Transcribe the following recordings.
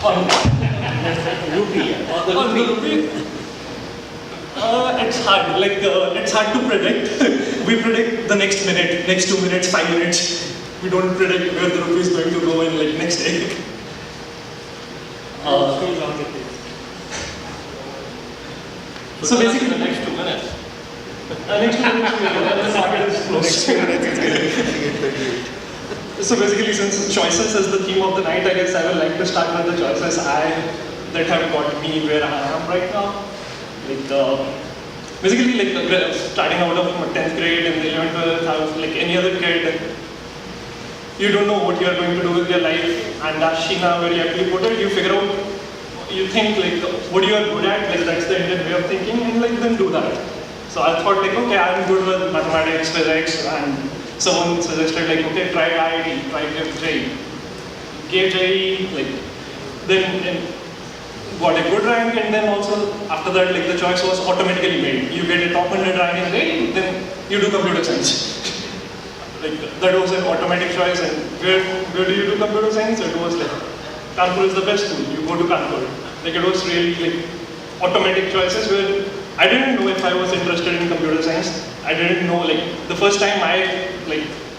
On rupee. on the rupee, it's hard. It's hard to predict. We predict the next minute, next 2 minutes, 5 minutes. We don't predict where the rupee is going to go in next day. So basically, the next 2 minutes. next 2 minutes, the market is closed. Next 2 minutes is going to be So basically, since choices is the theme of the night, I guess I would like to start with the choices that have got me where I am right now. Basically, starting out of 10th grade and 11th, 12th, I was like any other kid. You don't know what you are going to do with your life, and as Sheena very aptly put it, you figure out, you think what you are good at, that's the Indian way of thinking, and then do that. So I thought okay, I'm good with mathematics, physics, and someone suggested okay, try IIT, try JEE. Gave JEE, then got a good rank, and then also after that the choice was automatically made. You get a top 100 rank in JEE, then you do computer science. That was an automatic choice. And where do you do computer science? It was Kanpur is the best school. You go to Kanpur. It was really automatic choices where I didn't know if I was interested in computer science. I didn't know the first time I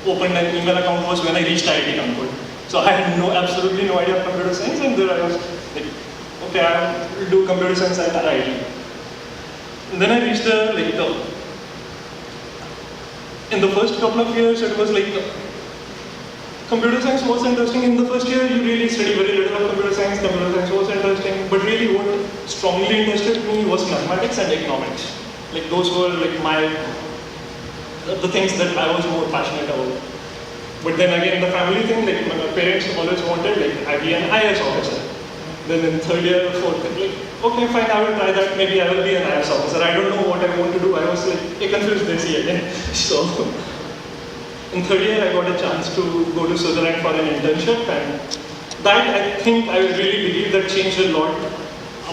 opened an email account was when I reached IIT Kanpur. So I had absolutely no idea of computer science, and there I was okay, I will do computer science at IIT. And then I reached the in the first couple of years, it was computer science was interesting. In the first year, you really study very little of computer science. Computer science was interesting, but really what strongly interested me was mathematics and economics. Those were the things that I was more passionate about. But then again, the family thing, my parents always wanted I be an IAS officer. Then in third year or fourth, okay, fine, I will try that. Maybe I will be an IAS officer. I don't know what I want to do. I was confused this year again. So in third year, I got a chance to go to Switzerland for an internship, and that I think I really believe that changed a lot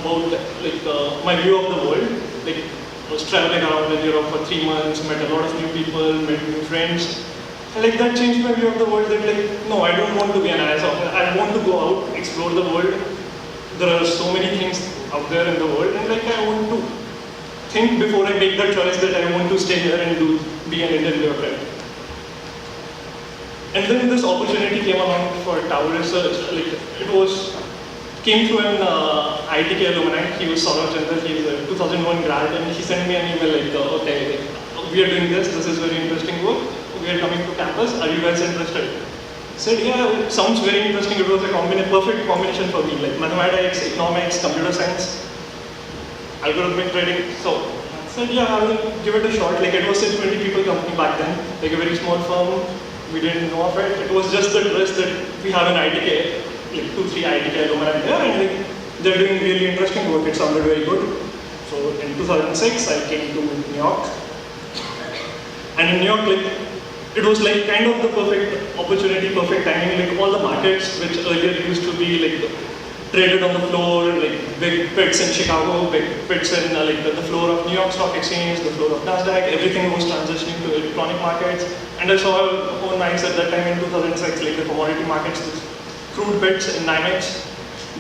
about my view of the world. I was traveling around in Europe for 3 months, met a lot of new people, met new friends. And that changed my view of the world. That no, I don't want to be an IAS officer. I want to go out, explore the world. There are so many things out there in the world, and I want to think before I make that choice that I want to stay here and be an Indian bureaucrat. And then this opportunity came along for tower research. Came through an IITK alumni. He was Saurabh Chandra. He was a 2001 grad, and he sent me an email okay, we are doing this. This is very interesting work. We are coming to campus. Are you guys interested? I said, yeah, it sounds very interesting. It was a perfect combination for me, mathematics, economics, computer science, algorithmic trading. So I said, yeah, I will give it a shot. It was a 20 people company back then, a very small firm. We didn't know of it. It was just the twist that we have an IITK, 2-3 IITK alumni there, and they're doing really interesting work. It sounded very good. So in 2006, I came to New York. And in New York, it was kind of the perfect opportunity, perfect timing. All the markets which earlier used to be traded on the floor, big pits in Chicago, big pits in the floor of New York Stock Exchange, the floor of NASDAQ, everything was transitioning to electronic markets. And I saw own nights at that time in 2006, the commodity markets, the crude pits in NYMEX,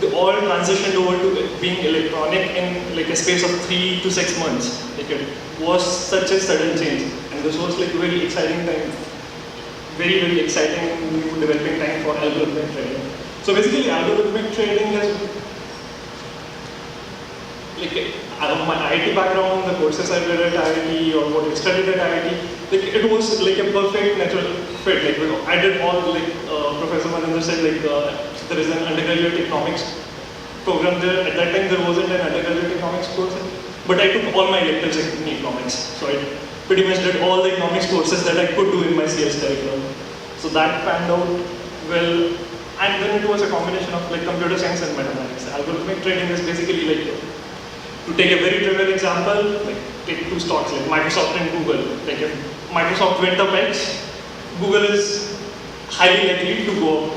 they all transitioned over to being electronic in a space of 3 to 6 months. It was such a sudden change. And this was very exciting time, very, very exciting new developing time for algorithmic trading. So basically, algorithmic trading is my IIT background, the courses I did at IIT or what I studied at IIT, it was a perfect natural fit. I did all Professor Maninder said there is an undergraduate economics program there. At that time, there wasn't an undergraduate economics course, but I took all my electives in economics. So I pretty much did all the economics courses that I could do in my CS curriculum. So that panned out well. And then it was a combination of computer science and mathematics. Algorithmic trading is basically to take a very trivial example, take two stocks Microsoft and Google. If Microsoft went up X, Google is highly likely to go up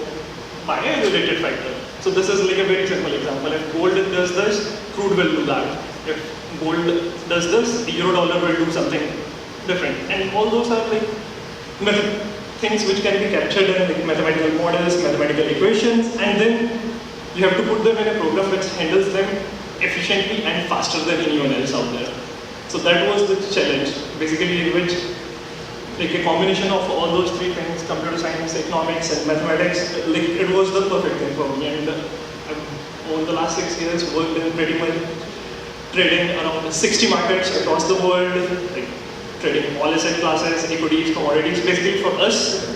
by a related factor. So this is a very simple example. If gold does this, crude will do that. If gold does this, euro dollar will do something different. And all those are things which can be captured in mathematical models, mathematical equations, and then you have to put them in a program which handles them efficiently and faster than anyone else out there. So that was the challenge, basically, in which like a combination of all those three things, computer science, economics, and mathematics, like it was the perfect thing for me. And I've, over the last 6 years, worked in pretty much trading around 60 markets across the world, like trading all asset classes, equities, commodities. Basically, for us,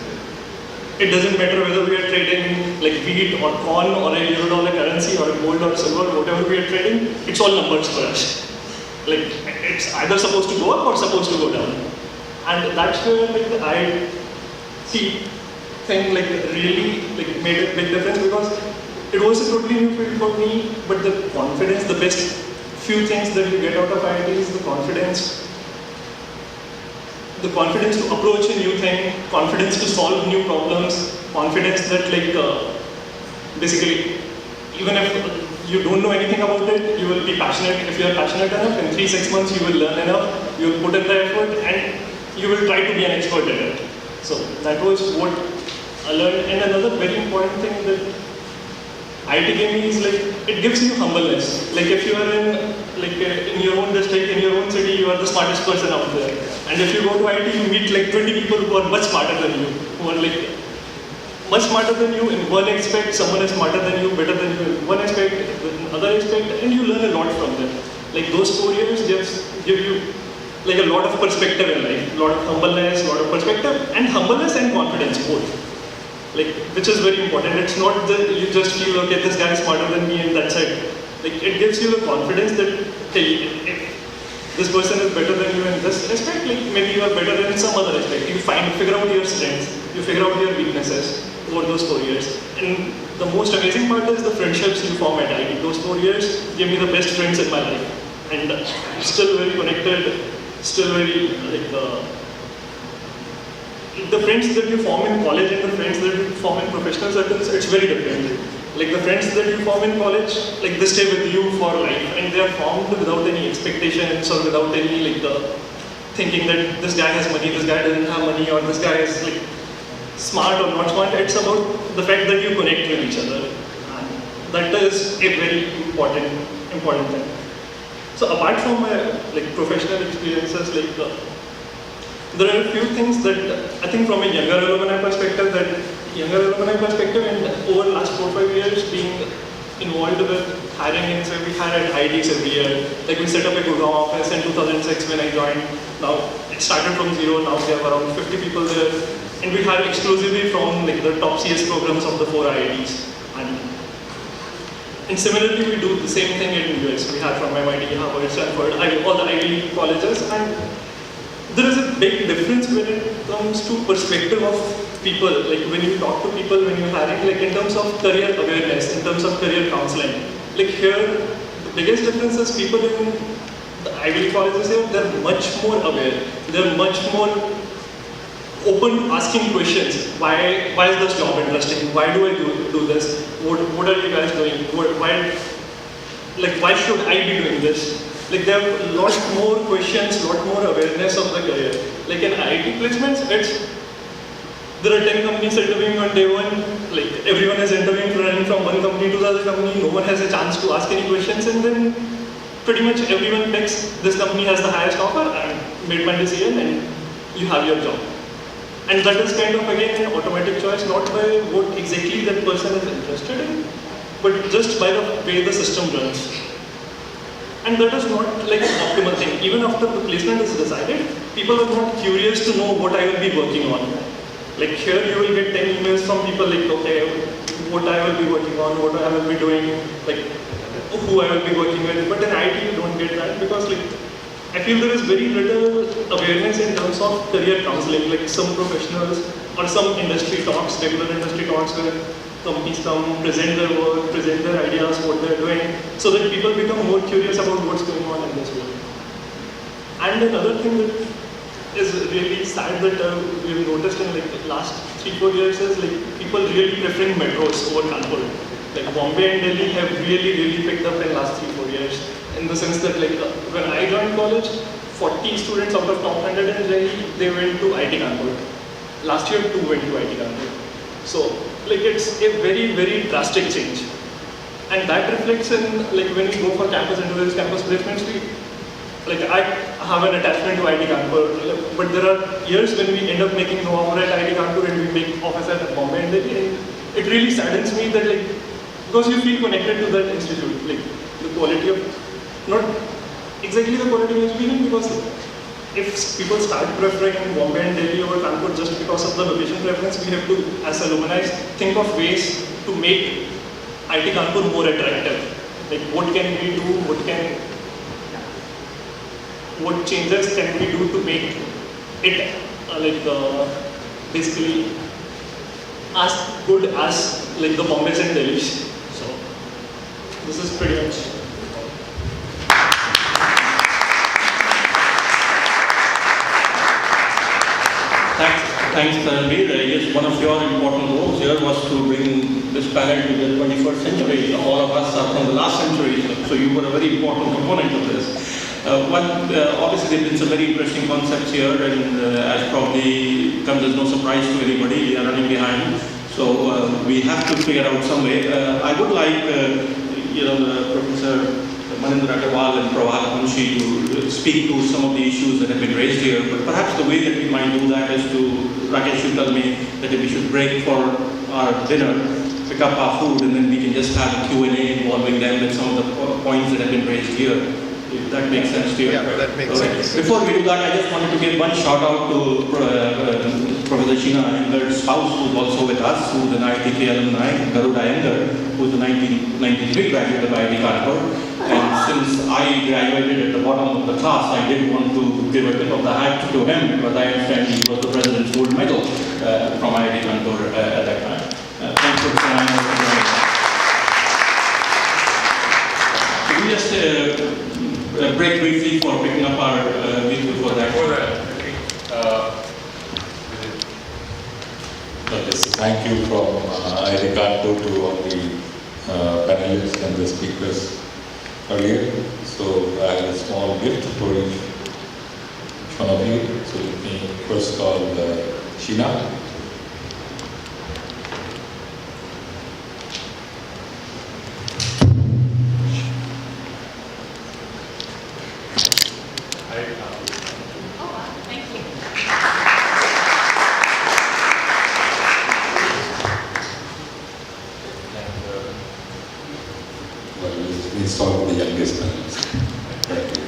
it doesn't matter whether we are trading like wheat or corn or a euro-dollar currency or gold or silver, whatever we are trading, it's all numbers for us. Like it's either supposed to go up or supposed to go down. And that's where like the IIT thing like really like made a big difference, because it was a totally new field for me, but the confidence, the best few things that you get out of IIT is the confidence to approach a new thing, confidence to solve new problems, confidence that like basically even if you don't know anything about it, you will be passionate. If you are passionate enough, in 3-6 months you will learn enough, you will put in the effort, and you will try to be an expert at it. So that was what I learned. And another very important thing that IIT gave me is like, it gives you humbleness. Like if you are in your own district, in your own city, you are the smartest person out there. And if you go to IIT, you meet like 20 people who are much smarter than you, who are like much smarter than you in one aspect, someone is smarter than you, better than you in one aspect, in other aspect, and you learn a lot from them. Like those 4 years just give you like a lot of perspective in life, a lot of humbleness, a lot of perspective, and humbleness and confidence both. Like, which is very important. It's not that you just feel, okay, this guy is smarter than me and that's it. Like, it gives you the confidence that, hey, if this person is better than you in this aspect, like maybe you are better than in some other aspect. You figure out your strengths, you figure out your weaknesses over those 4 years. And the most amazing part is the friendships you form at IIT. Those 4 years gave me the best friends in my life. And I'm still very connected, still very, like, the friends that you form in college and the friends that you form in professional circles, it's very different. Like the friends that you form in college, like they stay with you for life, and they are formed without any expectations or without any like thinking that this guy has money, this guy doesn't have money, or this guy is like smart or not smart. It's about the fact that you connect with each other, and that is a very important thing. So apart from my like professional experiences, like there are a few things that I think from a younger alumni perspective, and over the last 4 or 5 years being involved with hiring, and so we hire at IITs every year. Like we set up a Gurgaon office in 2006 when I joined. Now it started from zero, now we have around 50 people there. And we hire exclusively from like the top CS programs of the 4 IITs. And similarly, we do the same thing in US. We hire from MIT, Harvard, Stanford, all the Ivy colleges. And there is a big difference when it comes to perspective of people. Like when you talk to people, when you're hiring, like in terms of career awareness, in terms of career counseling. Like here, the biggest difference is people in the Ivy League colleges here, they're much more aware. They're much more open to asking questions. Why is this job interesting? Why do I do this? What are you guys doing? Why should I be doing this? Like there are a lot more questions, a lot more awareness of the career. Like in IIT placements, there are 10 companies interviewing on day one. Like everyone is interviewing running from one company to the other company. No one has a chance to ask any questions, and then pretty much everyone picks this company has the highest offer and made my decision, and you have your job. And that is kind of again an automatic choice, not by what exactly that person is interested in, but just by the way the system runs. And that is not like an optimal thing. Even after the placement is decided, people are not curious to know what I will be working on. Like here you will get 10 emails from people like, okay, what I will be working on, what I will be doing, like who I will be working with. But in IT you don't get that, because like I feel there is very little awareness in terms of career counseling. Like some professionals or some industry talks, regular industry talks where companies come, present their work, present their ideas, what they're doing, so that people become more curious about what's going on in this world. And another thing that is really sad that we've noticed in like the last 3-4 years is like people really preferring metros over Kanpur. Like Bombay and Delhi have really picked up in the last 3-4 years, in the sense that like when I joined college, 40 students out of top 100 in Delhi, they went to IIT Kanpur. Last year 2 went to IIT Kanpur. So like it's a very drastic change. And that reflects in, like, when we go for campus interviews, campus placements, I have an attachment to IIT Kanpur, but there are years when we end up making no offer at IIT Kanpur and we make offers at Bombay and Delhi, and it really saddens me that, like, because you feel connected to that institute, like, the quality of, not exactly the quality of experience, because if people start preferring Bombay and Delhi over Kanpur just because of the location preference, we have to, as alumni, think of ways to make IIT Kanpur more attractive. Like, what can we do, what changes can we do to make it basically as good as like the Bombays and Delhis. So this is pretty much. Thanks, Tanvir. Yes, one of your important roles here was to bring this panel to the 21st century. All of us are from the last century, so you were a very important component of this. Obviously, there have been some very interesting concepts here, and as probably comes as no surprise to anybody, we are running behind. So we have to figure out some way. I would like, Professor Manindra Agarwal and Prabhat Munshi to speak to some of the issues that have been raised here. But perhaps the way that we might do that is to, Rakesh, you tell me that if we should break for our dinner, pick up our food, and then we can just have a Q&A involving them with some of the points that have been raised here. If that makes sense to you. Yeah, that makes sense. Before we do that, I just wanted to give one shout out to Professor Sheena Enger's spouse, who's also with us, who's an IITK alumni, Garuda Enger, who's a 1993 graduate of IIT Kanpur. And since I graduated at the bottom of the class, I did want to give a tip of the hat to him, because I understand he was the President's Gold Medal from IIT Kanpur at that time. Thanks for joining us. We just break briefly for picking up our vehicle for that. Yes, thank you from IIT Kanpur to all the panelists and the speakers earlier. So I have a small gift for each one of you. So let me first call Sheena. Start with the youngest panelist. Thank you.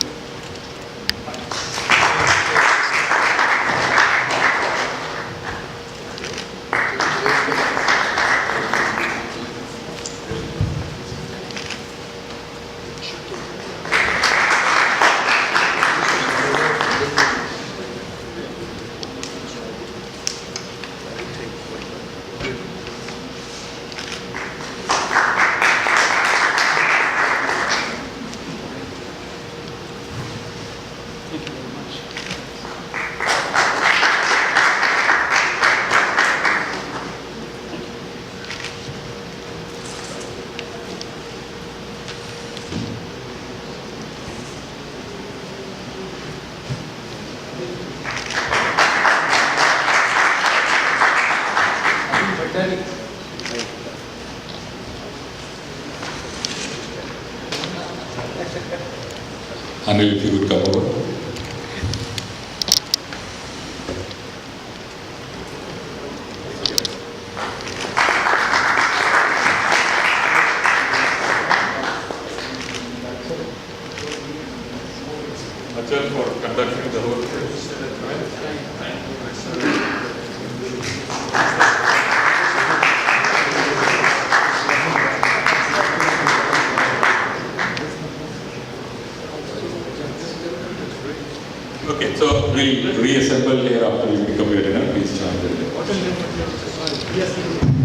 Anil, if you would come over. Achal for conducting the whole thing. Okay, so we'll reassemble here after you pick up your dinner. Please join the dinner.